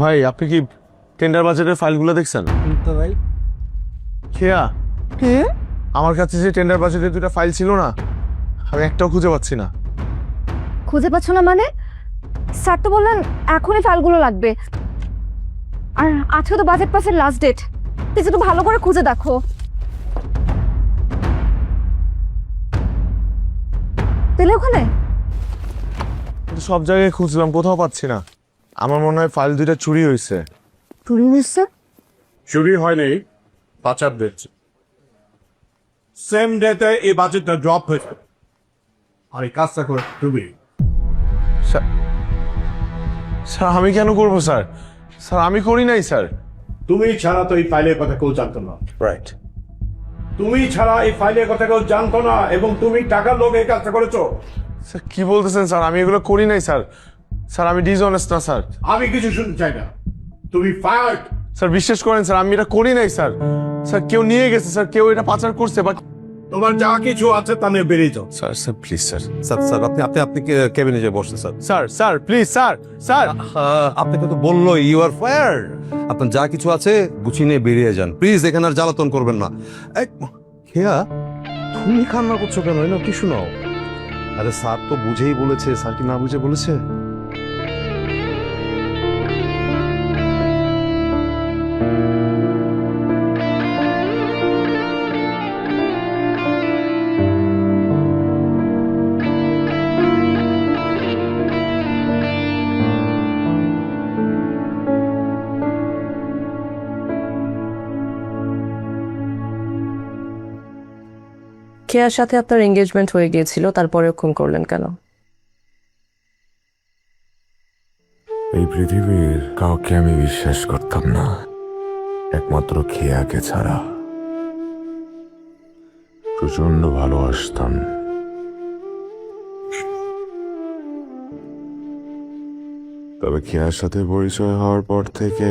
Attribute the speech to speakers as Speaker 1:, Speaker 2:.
Speaker 1: ভাই আপনি কি টেন্ডার বাজেটের ফাইলগুলো দেখছেন?
Speaker 2: তো ভাই
Speaker 1: খেয়া আমার কাছে যে টেন্ডার বাজেটের দুটো ফাইল ছিল না, আমি একটাও খুঁজে পাচ্ছি না।
Speaker 3: খুঁজে পাচ্ছ না মানে? স্যার তো বললেন এখনই ফাইলগুলো লাগবে, আর আজকে তো বাজেট পাসের লাস্ট ডেট। তুই একটু ভালো করে খুঁজে দেখো। পেলে ওখানে?
Speaker 1: কিন্তু সব জায়গায় খুঁজলাম, কোথাও পাচ্ছি না। আমার মনে হয় ফাইল দুইটা চুরি হয়েছে।
Speaker 3: চুরি হয়েছে?
Speaker 4: চুরি হয়নি, পাচার দিচ্ছে। সেম ডেতে এই বাজেটটা ড্রপ হয়েছে, আর এই কাজটা করে তুমি।
Speaker 1: স্যার স্যার আমি কেন করবো স্যার? স্যার আমি করি নাই স্যার।
Speaker 4: তুমি ছাড়া তো এই ফাইলের কথা কেউ জানতো না।
Speaker 1: রাইট।
Speaker 4: তুমি ছাড়া এই ফাইলের কথা কেউ জানতো না, এবং তুমি টাকার লোভে এই কাজটা করেছো।
Speaker 1: স্যার কি বলতেছেন স্যার? আমি এগুলো করি নাই স্যার। স্যার আমি ডিসঅনেস্ট না স্যার।
Speaker 4: আমি কিছু শুনতে চাই না, তুমি ফায়ার্ড।
Speaker 1: স্যার বিশ্বাস করেন স্যার, আমি এটা করি নাই স্যার। স্যার কেউ নিয়ে গেছে স্যার, কেউ এটা পাচার করছে। বাট
Speaker 4: তোমার যা কিছু আছে তা নিয়ে বেরিয়ে যাও।
Speaker 1: Sir sir please sir.
Speaker 5: Sir sir আপনি আপনি আপনি কেবিনে যে বসছেন sir.
Speaker 1: Sir sir please sir. Sir
Speaker 5: আপনাকে তো বললো ইউ আর ফায়ার। আপনার যা কিছু আছে গুছিয়ে নিয়ে বেরিয়ে যান প্লিজ, এখানে আর জ্বালাতন করবেন না। খেয়া তুমি কান্না করছো কেন? না কি শোনাও? আরে স্যার তো বুঝেই বলেছে, স্যার কি না বুঝে বলেছে?
Speaker 6: কেয়ার সাথে আপনার এঙ্গেজমেন্ট হয়ে গিয়েছিল, তারপরেও খুন করলেন কেন?
Speaker 7: এই পৃথিবীর কাউকে আমি বিশ্বাস করতাম না, একমাত্র খেয়াকে ছাড়া। প্রচন্ড ভালোবাসতাম, তবে খেয়ার সাথে পরিচয় হওয়ার পর থেকে